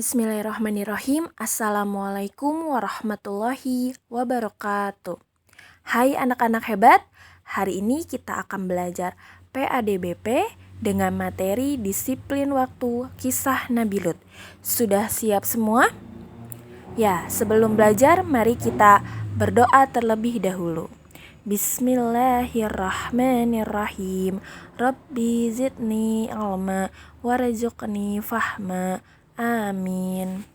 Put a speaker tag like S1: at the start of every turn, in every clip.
S1: Bismillahirrahmanirrahim. Assalamualaikum warahmatullahi wabarakatuh. Hai anak-anak hebat, hari ini kita akan belajar PADBP dengan materi disiplin waktu kisah Nabi Lut. Sudah siap semua? Ya, sebelum belajar mari kita berdoa terlebih dahulu. Bismillahirrahmanirrahim. Rabbi zidni ilma warzuqni fahma. Amin.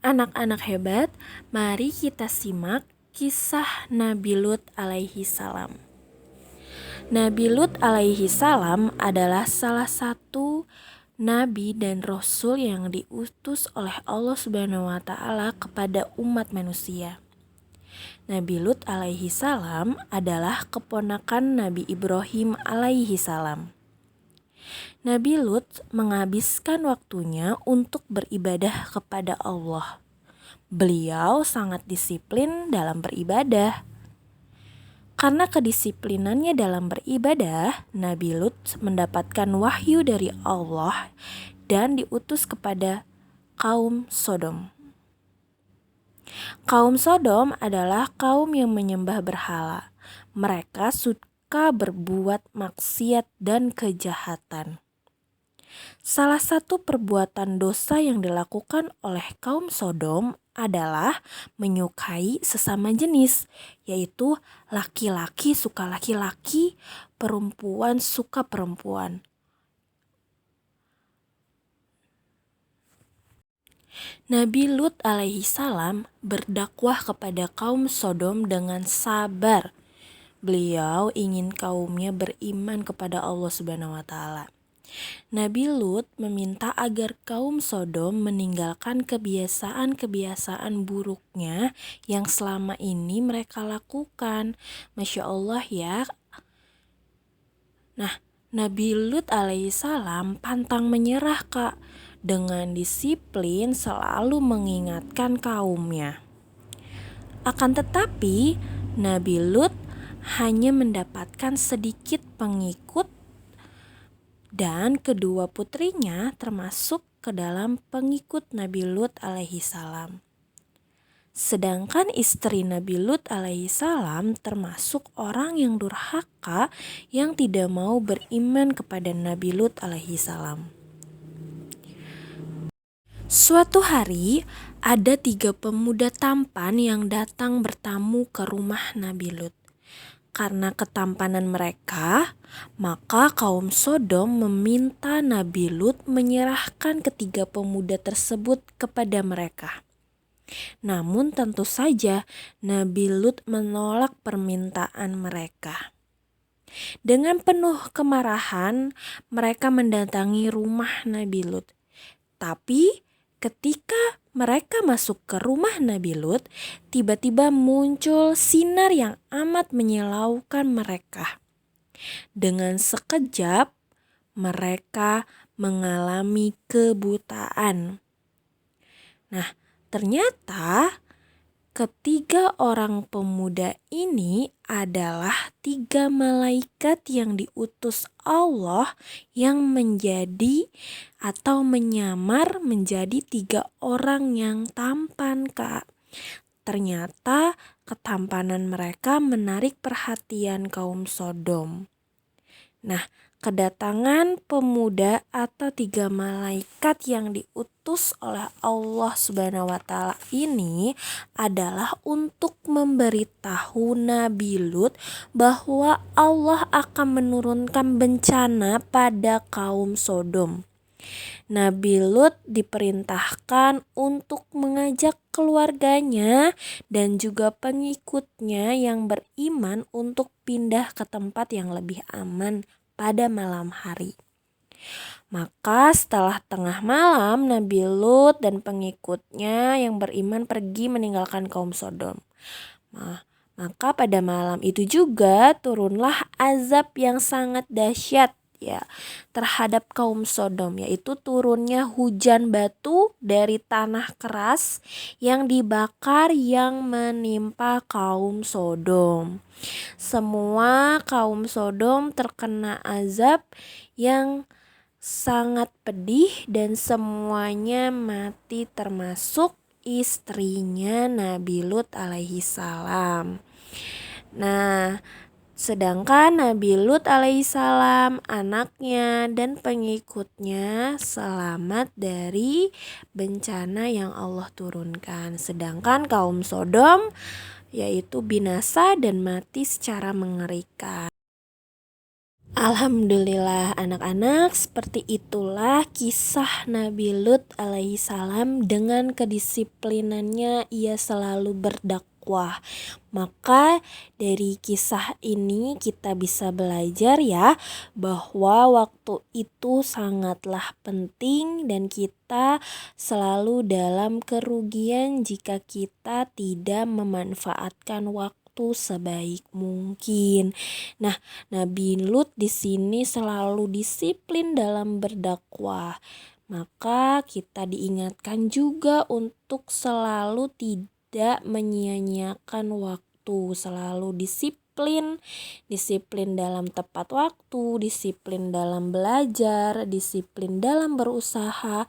S1: Anak-anak hebat, mari kita simak kisah Nabi Lut alaihi salam. Nabi Lut alaihi salam adalah salah satu nabi dan rasul yang diutus oleh Allah Subhanahu wa taala kepada umat manusia. Nabi Lut alaihi salam adalah keponakan Nabi Ibrahim alaihi salam. Nabi Lut menghabiskan waktunya untuk beribadah kepada Allah. Beliau sangat disiplin dalam beribadah. Karena kedisiplinannya dalam beribadah, Nabi Lut mendapatkan wahyu dari Allah dan diutus kepada kaum Sodom. Kaum Sodom adalah kaum yang menyembah berhala. Mereka suka berbuat maksiat dan kejahatan. Salah satu perbuatan dosa yang dilakukan oleh kaum Sodom adalah menyukai sesama jenis, yaitu laki-laki suka laki-laki, perempuan suka perempuan. Nabi Lut alaihi salam berdakwah kepada kaum Sodom dengan sabar. Beliau ingin kaumnya beriman kepada Allah Subhanahu wa taala. Nabi Lut meminta agar kaum Sodom meninggalkan kebiasaan-kebiasaan buruknya yang selama ini mereka lakukan. Masya Allah ya. Nah, Nabi Lut alaihissalam pantang menyerah Kak. Dengan disiplin selalu mengingatkan kaumnya. Akan tetapi, Nabi Lut hanya mendapatkan sedikit pengikut dan kedua putrinya termasuk ke dalam pengikut Nabi Lut alaihi salam. Sedangkan istri Nabi Lut alaihi salam termasuk orang yang durhaka yang tidak mau beriman kepada Nabi Lut alaihi salam. Suatu hari ada 3 pemuda tampan yang datang bertamu ke rumah Nabi Lut. Karena ketampanan mereka, maka kaum Sodom meminta Nabi Lut menyerahkan ketiga pemuda tersebut kepada mereka. Namun tentu saja Nabi Lut menolak permintaan mereka. Dengan penuh kemarahan, mereka mendatangi rumah Nabi Lut. Tapi ketika mereka masuk ke rumah Nabi Lut, tiba-tiba muncul sinar yang amat menyilaukan mereka. Dengan sekejap, mereka mengalami kebutaan. Nah, ternyata ketiga orang pemuda ini adalah 3 malaikat yang diutus Allah yang menjadi atau menyamar menjadi 3 orang yang tampan Kak. Ternyata ketampanan mereka menarik perhatian kaum Sodom. Nah, kedatangan pemuda atau 3 malaikat yang diutus oleh Allah Subhanahu wa taala ini adalah untuk memberitahu Nabi Lut bahwa Allah akan menurunkan bencana pada kaum Sodom. Nabi Lut diperintahkan untuk mengajak keluarganya dan juga pengikutnya yang beriman untuk pindah ke tempat yang lebih aman pada malam hari. Maka setelah tengah malam, Nabi Lut dan pengikutnya yang beriman pergi meninggalkan kaum Sodom. Maka pada malam itu juga turunlah azab yang sangat dahsyat ya terhadap kaum Sodom, yaitu turunnya hujan batu dari tanah keras yang dibakar yang menimpa kaum Sodom. Semua kaum Sodom terkena azab yang sangat pedih dan semuanya mati termasuk istrinya Nabi Lut alaihi salam. Nah, sedangkan Nabi Lut alaihissalam, anaknya dan pengikutnya selamat dari bencana yang Allah turunkan. Sedangkan kaum Sodom yaitu binasa dan mati secara mengerikan. Alhamdulillah anak-anak, seperti itulah kisah Nabi Lut alaihissalam. Dengan kedisiplinannya ia selalu berdakwah. Maka dari kisah ini kita bisa belajar ya bahwa waktu itu sangatlah penting dan kita selalu dalam kerugian jika kita tidak memanfaatkan waktu sebaik mungkin. Nah, Nabi Lut di sini selalu disiplin dalam berdakwah. Maka kita diingatkan juga untuk selalu tidak menyia-nyiakan waktu, selalu disiplin dalam tepat waktu, disiplin dalam belajar, disiplin dalam berusaha,